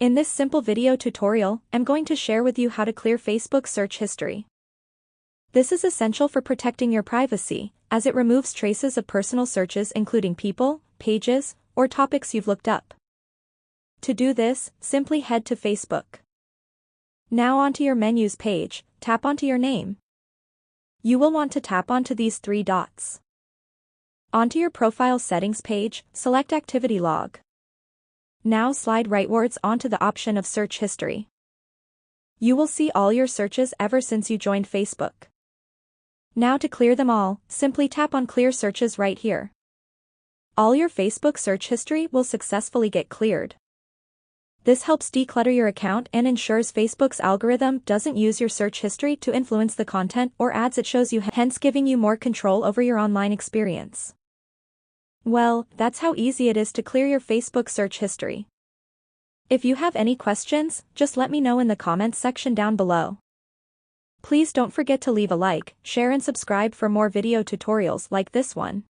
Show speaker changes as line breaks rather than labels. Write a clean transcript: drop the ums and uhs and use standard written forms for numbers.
In this simple video tutorial, I'm going to share with you how to clear Facebook search history. This is essential for protecting your privacy, as it removes traces of personal searches including people, pages, or topics you've looked up. To do this, simply head to Facebook. Now onto your menus page, tap onto your name. You will want to tap onto these three dots. Onto your profile settings page, select Activity Log. Now slide rightwards onto the option of Search History. You will see all your searches ever since you joined Facebook. Now to clear them all, simply tap on Clear Searches right here. All your Facebook search history will successfully get cleared. This helps declutter your account and ensures Facebook's algorithm doesn't use your search history to influence the content or ads it shows you, hence giving you more control over your online experience. Well, that's how easy it is to clear your Facebook search history. If you have any questions, just let me know in the comments section down below. Please don't forget to leave a like, share and subscribe for more video tutorials like this one.